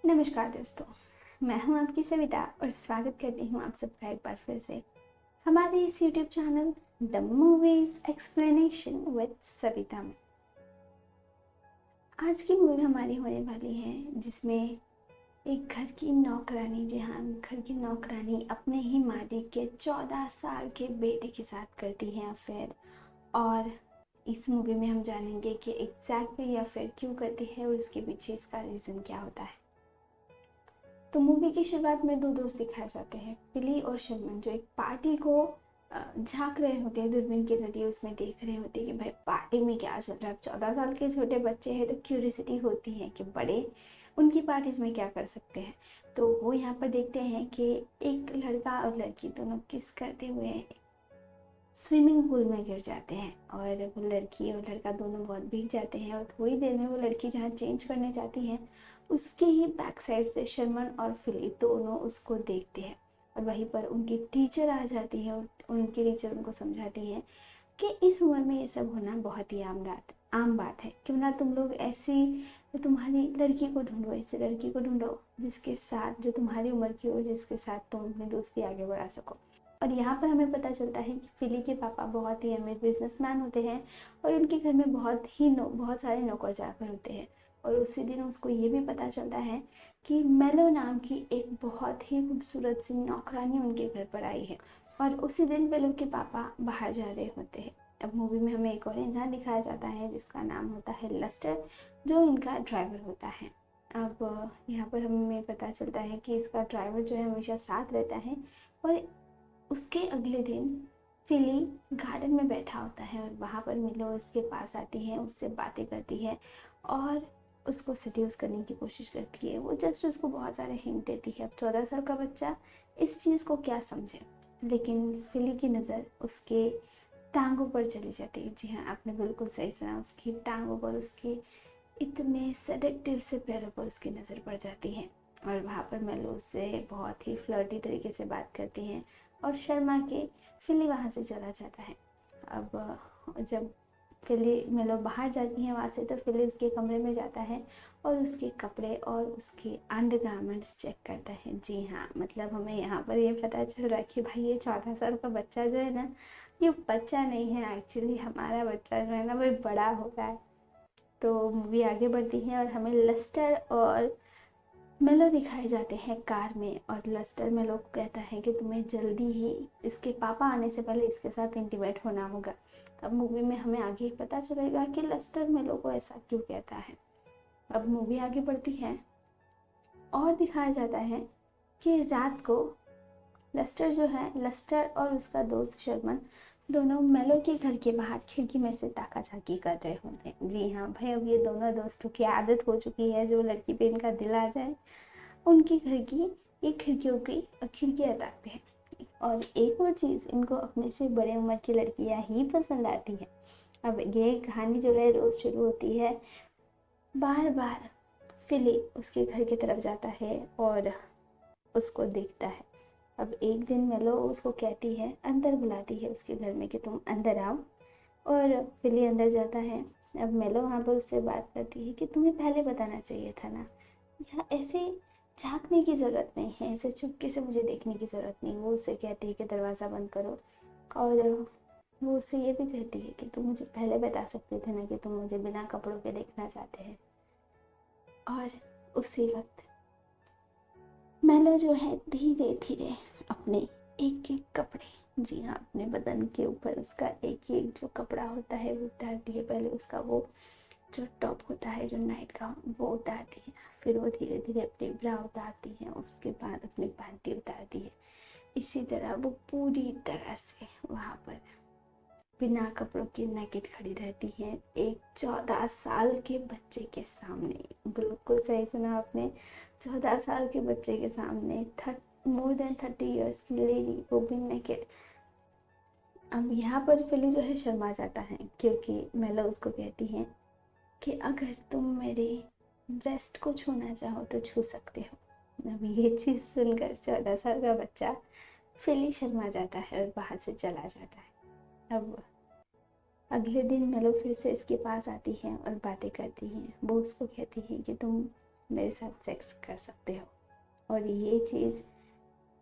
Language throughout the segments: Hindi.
नमस्कार दोस्तों, मैं हूं आपकी सविता और स्वागत करती हूं आप सबका एक बार फिर से हमारे इस YouTube channel the movies explanation with Savita में। आज की मूवी हमारी होने वाली है जिसमें एक घर की नौकरानी, जी हाँ, घर की नौकरानी अपने ही मालिक के 14 साल के बेटे के साथ करती है अफेयर। और इस मूवी में हम जानेंगे कि एग्जैक्टली ये अफेयर क्यों करती है और उसके पीछे इसका रीज़न क्या होता है। तो मूवी की शुरुआत में दो दोस्त दिखाए जाते हैं, फिली और शर्मन, जो एक पार्टी को झांक रहे होते हैं, दूरबीन के जरिए उसमें देख रहे होते हैं कि भाई पार्टी में क्या चल रहा है। 14 साल के छोटे बच्चे हैं तो क्यूरियोसिटी होती है कि बड़े उनकी पार्टीज में क्या कर सकते हैं। तो वो यहाँ पर देखते हैं कि एक लड़का और लड़की दोनों किस करते हुए स्विमिंग पूल में गिर जाते हैं और वो लड़की और लड़का दोनों बहुत भीग जाते हैं। और थोड़ी देर में वो लड़की जहाँ चेंज करने जाती है उसके ही बैक साइड से शर्मन और फिलिप दोनों उसको देखते हैं और वहीं पर उनकी टीचर आ जाती है और उनकी टीचर उनको समझाती है कि इस उम्र में ये सब होना बहुत ही आम बात है। क्यों ना तुम लोग ऐसी तुम्हारी लड़की को ढूंढो, ऐसी लड़की को ढूंढो जिसके साथ, जो तुम्हारी उम्र की हो, जिसके साथ तुम अपनी दोस्ती आगे बढ़ा सको। और यहाँ पर हमें पता चलता है कि फिली के पापा बहुत ही अमीर बिजनेसमैन होते हैं और उनके घर में बहुत सारे नौकर चाकर होते हैं। और उसी दिन उसको ये भी पता चलता है कि मेलो नाम की एक बहुत ही खूबसूरत सी नौकरानी उनके घर पर आई है। और उसी दिन मेलो के पापा बाहर जा रहे होते हैं। अब मूवी में हमें एक और इंसान दिखाया जाता है जिसका नाम होता है लस्टर, जो इनका ड्राइवर होता है। अब यहाँ पर हमें पता चलता है कि इसका ड्राइवर जो है हमेशा साथ रहता है। और उसके अगले दिन फिली गार्डन में बैठा होता है और वहाँ पर मिलो उसके पास आती है, उससे बातें करती है और उसको सड्यूस करने की कोशिश करती है। वो जस्ट उसको बहुत सारे हिंट देती है। अब 14 साल का बच्चा इस चीज़ को क्या समझे, लेकिन फिली की नज़र उसके टांगों पर चली जाती है। जी हाँ, आपने बिल्कुल सही सुना, उसकी टांगों पर, उसके इतने सेडक्टिव से पैरों पर उसकी नज़र पड़ जाती है। और वहाँ पर मेलो उससे बहुत ही फ्लर्टी तरीके से बात करती हैं और शर्मा के फिली वहाँ से चला जाता है। अब जब फिली मेलो बाहर जाती है वहाँ से तो फिली उसके कमरे में जाता है और उसके कपड़े और उसके अंडरगारमेंट्स चेक करता है। जी हाँ, मतलब हमें यहाँ पर ये पता चल रहा है कि भाई ये 14 साल का बच्चा जो है ना, ये बच्चा नहीं है, एक्चुअली हमारा बच्चा जो है ना वो बड़ा हो रहा है। तो मूवी आगे बढ़ती है और हमें लस्टर और मेलो दिखाए जाते हैं कार में। और लस्टर मेलो को कहता है कि तुम्हें जल्दी ही इसके पापा आने से पहले इसके साथ इंटीमेट होना होगा। अब मूवी में हमें आगे पता चलेगा कि लस्टर मेलो को ऐसा क्यों कहता है। अब मूवी आगे बढ़ती है और दिखाया जाता है कि रात को लस्टर और उसका दोस्त शर्मन दोनों मेलो के घर के बाहर खिड़की में से ताका झाकी कर रहे होते हैं। जी हाँ भाई, अब ये दोनों दोस्तों की आदत हो चुकी है, जो लड़की पे इनका दिल आ जाए उनकी घर की ये खिड़कियाँ ताकते हैं। और एक और चीज़, इनको अपने से बड़े उम्र की लड़कियाँ ही पसंद आती हैं। अब ये कहानी जो है रोज़ शुरू होती है। बार बार फिली उसके घर की तरफ जाता है और उसको देखता है। अब एक दिन मेलो उसको कहती है, अंदर बुलाती है उसके घर में कि तुम अंदर आओ। और फिली अंदर जाता है। अब मेलो वहाँ पर उससे बात करती है कि तुम्हें पहले बताना चाहिए था ना, यहाँ ऐसे झाँकने की ज़रूरत नहीं है, ऐसे चुपके से मुझे देखने की ज़रूरत नहीं। वो उससे कहती है कि दरवाज़ा बंद करो। और वो उससे ये भी कहती है कि तुम मुझे पहले बता सकते थे ना कि तुम मुझे बिना कपड़ों के देखना चाहते हैं। और उसी वक्त मेलो जो है धीरे धीरे अपने एक एक कपड़े, जी हाँ, अपने बदन के ऊपर उसका एक एक जो कपड़ा होता है वो उतारती है। पहले उसका वो जो टॉप होता है, जो नाइट का, वो उतारती है। फिर वो धीरे धीरे अपनी ब्रा उतारती है, उसके बाद अपनी पैंटी उतारती है। इसी तरह वो पूरी तरह से वहाँ पर बिना कपड़ों के नेकेड खड़ी रहती हैं एक 14 साल के बच्चे के सामने। बिल्कुल सही सुना आपने, 14 साल के बच्चे के सामने मोर देन 30 ईयर्स की लेडी, वो भी नेकेड। अब यहाँ पर फिली जो है शर्मा जाता है क्योंकि मेला उसको कहती है कि अगर तुम मेरे ब्रेस्ट को छूना चाहो तो छू सकते हो। अब ये चीज़ सुनकर 14 साल का बच्चा फिली शर्मा जाता है और बाहर से चला जाता है। अब अगले दिन मेलो फिर से इसके पास आती है और बातें करती हैं। वो उसको कहती है कि तुम मेरे साथ सेक्स कर सकते हो। और ये चीज़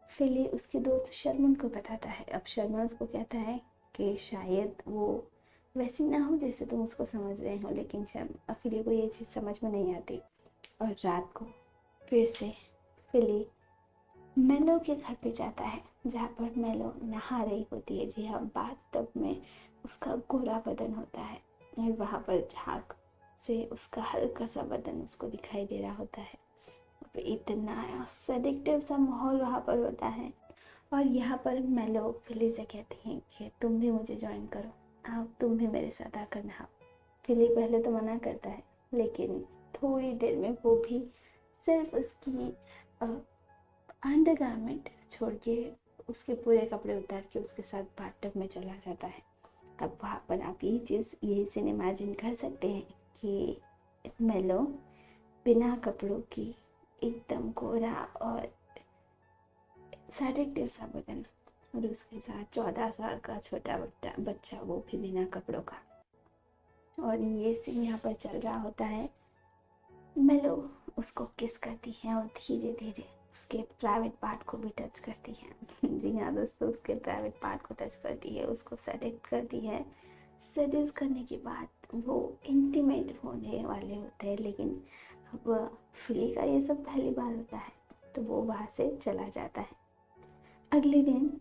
फिली उसके दोस्त शर्मन को बताता है। अब शर्मन उसको कहता है कि शायद वो वैसी ना हो जैसे तुम उसको समझ रहे हो, लेकिन फिली को ये चीज़ समझ में नहीं आती। और रात को फिर से फिली मेलो के घर पे जाता है, जहाँ पर मेलो नहा रही होती है। जी हाँ, बाथटब में उसका गोरा बदन होता है और वहाँ पर झाग से उसका हल्का सा बदन उसको दिखाई दे रहा होता है। और इतना सेडिक्टिव सा माहौल वहाँ पर होता है। और यहाँ पर मेलो फिली से कहती हैं कि तुम भी मुझे ज्वाइन करो, आओ तुम भी मेरे साथ आकर नहाओ। फिली पहले तो मना करता है, लेकिन थोड़ी देर में वो भी सिर्फ उसकी अंडरगारमेंट छोड़ के उसके पूरे कपड़े उतार के उसके साथ बाथटब में चला जाता है। अब वहाँ पर आप यही सीन इमेजिन कर सकते हैं कि मेलो बिना कपड़ों की एकदम गोरा और सेडेक्टिव सा बदन, और उसके साथ 14 साल का छोटा बच्चा, वो भी बिना कपड़ों का। और ये सीन यहाँ पर चल रहा होता है। मेलो उसको किस करती है और धीरे धीरे उसके प्राइवेट पार्ट को भी टच करती है। जी हाँ दोस्तों, उसके प्राइवेट पार्ट को टच करती है, उसको सेडक्ट करती है। सेड्यूस करने के बाद वो इंटीमेट होने वाले होते हैं, लेकिन अब फिली का ये सब पहली बार होता है, तो वो वहाँ से चला जाता है। अगले दिन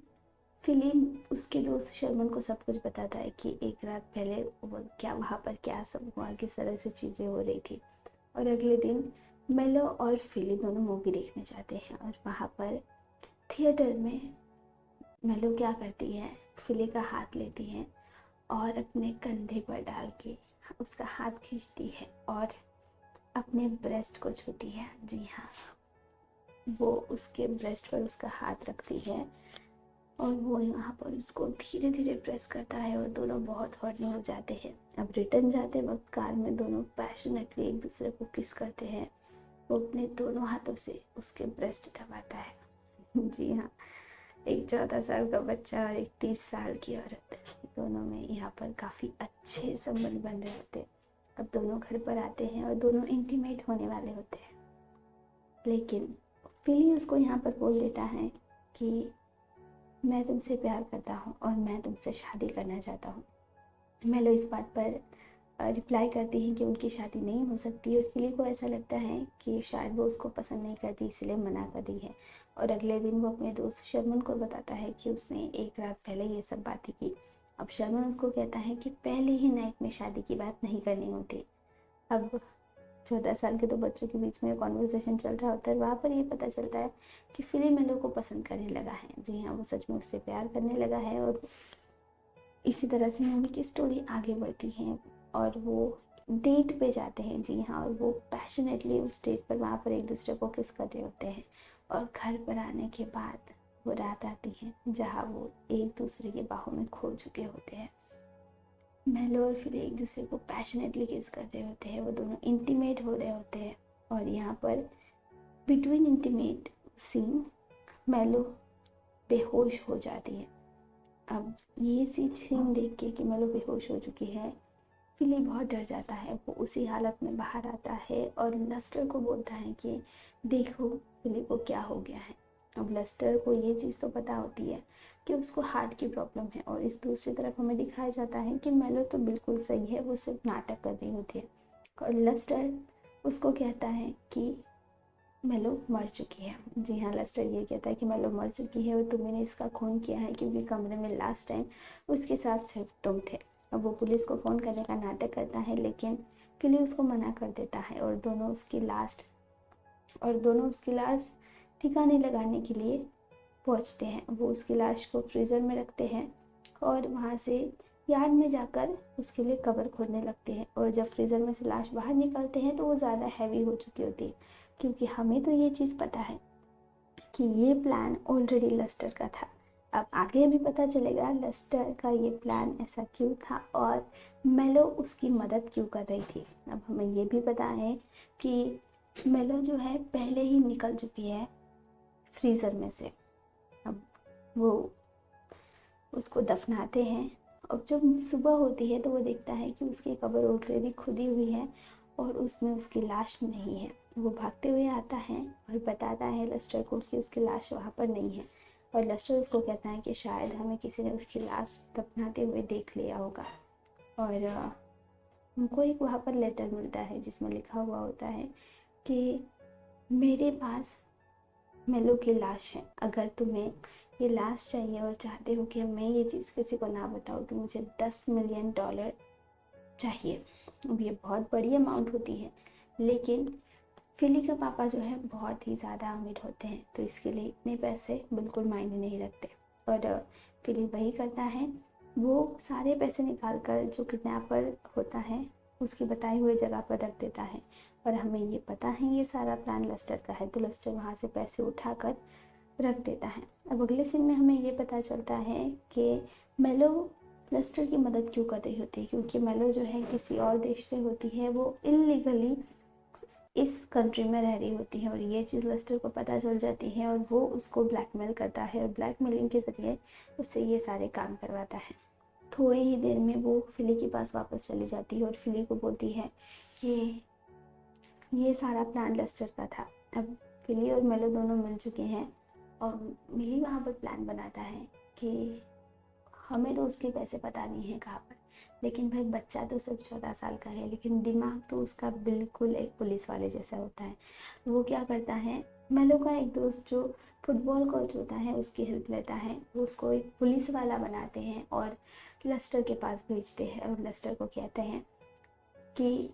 फिली उसके दोस्त शर्मन को सब कुछ बताता है कि एक रात पहले वो क्या वहाँ पर क्या सब हुआ, किस तरह से चीज़ें हो रही थी। और अगले दिन मेलो और फिली दोनों मूवी देखने जाते हैं। और वहाँ पर थिएटर में मेलो क्या करती है, फिली का हाथ लेती है और अपने कंधे पर डाल के उसका हाथ खींचती है और अपने ब्रेस्ट को छूती है। जी हाँ, वो उसके ब्रेस्ट पर उसका हाथ रखती है और वो यहाँ पर उसको धीरे धीरे प्रेस करता है और दोनों बहुत हॉर्नी हो जाते हैं। अब रिटर्न जाते वक्त कार में दोनों पैशनेटली एक दूसरे को किस करते हैं। वो अपने दोनों हाथों से उसके ब्रेस्ट दबाता है। जी हाँ, एक 14 साल का बच्चा और एक 30 साल की औरत, दोनों में यहाँ पर काफ़ी अच्छे संबंध बन रहे होते हैं। अब दोनों घर पर आते हैं और दोनों इंटीमेट होने वाले होते हैं, लेकिन फिली उसको यहाँ पर बोल देता है कि मैं तुमसे प्यार करता हूँ और मैं तुमसे शादी करना चाहता हूँ। मेलो इस बात पर रिप्लाई करती है कि उनकी शादी नहीं हो सकती, और फिली को ऐसा लगता है कि शायद वो उसको पसंद नहीं करती, इसलिए मना कर दी है। और अगले दिन वो अपने दोस्त शर्मन को बताता है कि उसने एक रात पहले ये सब बातें की। अब शर्मन उसको कहता है कि पहले ही नाइट में शादी की बात नहीं करनी होती। अब 14 साल के दो बच्चों के बीच में कॉन्वर्सेशन चल रहा होता है। वहाँ पर ये पता चलता है कि फिली मेलो को पसंद करने लगा है। जी हाँ, वो सच में उससे प्यार करने लगा है। और इसी तरह से मूवी की स्टोरी आगे बढ़ती है और वो डेट पे जाते हैं। जी हाँ, और वो पैशनेटली उस डेट पर वहाँ पर एक दूसरे को किस कर रहे होते हैं। और घर पर आने के बाद वो रात आती है जहाँ वो एक दूसरे के बाहों में खो चुके होते हैं। मेलो और फिली एक दूसरे को पैशनेटली किस कर रहे होते हैं, वो दोनों इंटीमेट हो रहे होते हैं। और यहाँ पर बिटवीन इंटीमेट सीन मेलो बेहोश हो जाती है। अब ये सीन देख के कि मेलो बेहोश हो चुकी है, फिली बहुत डर जाता है। वो उसी हालत में बाहर आता है और लस्टर को बोलता है कि देखो फिली को क्या हो गया है। अब लस्टर को ये चीज़ तो पता होती है कि उसको हार्ट की प्रॉब्लम है, और इस दूसरी तरफ हमें दिखाया जाता है कि मेलो तो बिल्कुल सही है, वो सिर्फ नाटक कर रही होती है। और लस्टर उसको कहता है कि मेलो मर चुकी है। जी हाँ, लस्टर ये कहता है कि मेलो मर चुकी है और तुमने इसका खून किया है, क्योंकि कमरे में लास्ट टाइम उसके साथ सिर्फ तुम थे। अब वो पुलिस को फ़ोन करने का नाटक करता है, लेकिन फिली उसको मना कर देता है और दोनों उसकी लाश ठिकाने लगाने के लिए पहुंचते हैं। वो उसकी लाश को फ्रीज़र में रखते हैं और वहाँ से यार्ड में जाकर उसके लिए कबर खोदने लगते हैं। और जब फ्रीज़र में से लाश बाहर निकालते हैं तो वो ज़्यादा हैवी हो चुकी होती है, क्योंकि हमें तो ये चीज़ पता है कि ये प्लान ऑलरेडी लस्टर का था। अब आगे भी पता चलेगा लस्टर का ये प्लान ऐसा क्यों था और मेलो उसकी मदद क्यों कर रही थी। अब हमें ये भी पता है कि मेलो जो है पहले ही निकल चुकी है फ्रीज़र में से। अब वो उसको दफनाते हैं और जब सुबह होती है तो वो देखता है कि उसकी कब्र ऑलरेडी खुदी हुई है और उसमें उसकी लाश नहीं है। वो भागते हुए आता है और बताता है लस्टर को कि उसकी लाश वहाँ पर नहीं है। और लस्टर उसको कहता है कि शायद हमें किसी ने उसकी लाश दफनाते हुए देख लिया होगा। और उनको एक वहाँ पर लेटर मिलता है जिसमें लिखा हुआ होता है कि मेरे पास मेलो की लाश है, अगर तुम्हें ये लाश चाहिए और चाहते हो कि मैं ये चीज़ किसी को ना बताऊँ तो मुझे $10 मिलियन चाहिए। अब ये बहुत बड़ी अमाउंट होती है, लेकिन फिली का पापा जो है बहुत ही ज़्यादा अमीर होते हैं, तो इसके लिए इतने पैसे बिल्कुल मायने नहीं रखते। और फिली वही करता है, वो सारे पैसे निकाल कर जो किडनैपर होता है उसकी बताई हुई जगह पर रख देता है। और हमें ये पता है ये सारा प्लान लस्टर का है, तो लस्टर वहाँ से पैसे उठाकर रख देता है। अब अगले सीन में हमें ये पता चलता है कि मेलो लस्टर की मदद क्यों कर रही होती है, क्योंकि मेलो जो है किसी और देश से होती है, वो इलीगली इस कंट्री में रह रही होती है और ये चीज़ लस्टर को पता चल जाती है और वो उसको ब्लैकमेल करता है और ब्लैकमेलिंग के ज़रिए उससे ये सारे काम करवाता है। थोड़ी ही देर में वो फिली के पास वापस चली जाती है और फिली को बोलती है कि ये सारा प्लान लस्टर का था। अब फिली और मेलो दोनों मिल चुके हैं और मिली वहाँ पर प्लान बनाता है कि हमें तो उसके पैसे पता नहीं है कहाँ पर, लेकिन भाई बच्चा तो सिर्फ 14 साल का है, लेकिन दिमाग तो उसका बिल्कुल एक पुलिस वाले जैसा होता है। वो क्या करता है, मेलो का एक दोस्त जो फुटबॉल कोच होता है उसकी हेल्प लेता है, वो उसको एक पुलिस वाला बनाते हैं और लस्टर के पास भेजते हैं और लस्टर को कहते हैं कि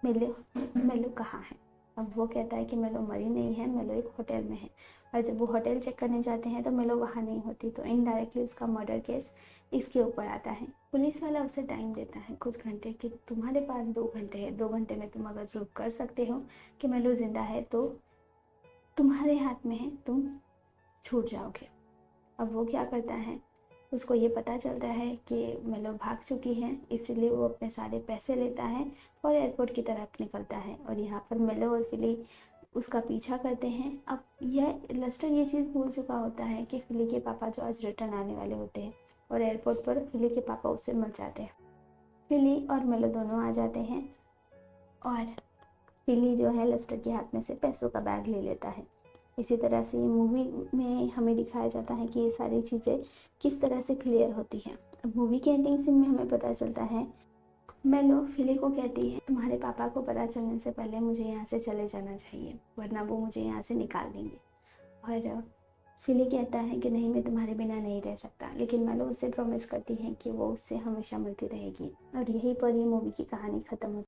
मेलो मेलो कहाँ है। अब वो कहता है कि मेलो मरी नहीं है, मेलो एक होटल में है। और जब वो होटल चेक करने जाते हैं तो मेलो वहाँ नहीं होती, तो इनडायरेक्टली उसका मर्डर केस इसके ऊपर आता है। पुलिस वाला उसे टाइम देता है कुछ घंटे कि तुम्हारे पास 2 घंटे है, 2 घंटे में तुम अगर प्रूव कर सकते हो कि मेलो ज़िंदा है तो तुम्हारे हाथ में है, तुम छूट जाओगे। अब वो क्या करता है, उसको ये पता चलता है कि मेलो भाग चुकी है, इसीलिए वो अपने सारे पैसे लेता है और एयरपोर्ट की तरफ निकलता है। और यहाँ पर मेलो और फिली उसका पीछा करते हैं। अब यह लस्टर ये चीज़ भूल चुका होता है कि फिली के पापा जो आज रिटर्न आने वाले होते हैं और एयरपोर्ट पर फिली के पापा उससे मिल जाते हैं। फिली और मेलो दोनों आ जाते हैं और फिली जो है लस्टर के हाथ में से पैसों का बैग ले लेता है। इसी तरह से ये मूवी में हमें दिखाया जाता है कि ये सारी चीज़ें किस तरह से क्लियर होती हैं। अब मूवी के एंडिंग सीन में हमें पता चलता है, मेलो फिली को कहती है तुम्हारे पापा को पता चलने से पहले मुझे यहाँ से चले जाना चाहिए, वरना वो मुझे यहाँ से निकाल देंगे। और फिली कहता है कि नहीं, मैं तुम्हारे बिना नहीं रह सकता, लेकिन मेलो उससे प्रॉमिस करती है कि वो उससे हमेशा मिलती रहेगी। और यहीं पर ये मूवी की कहानी ख़त्म होती है।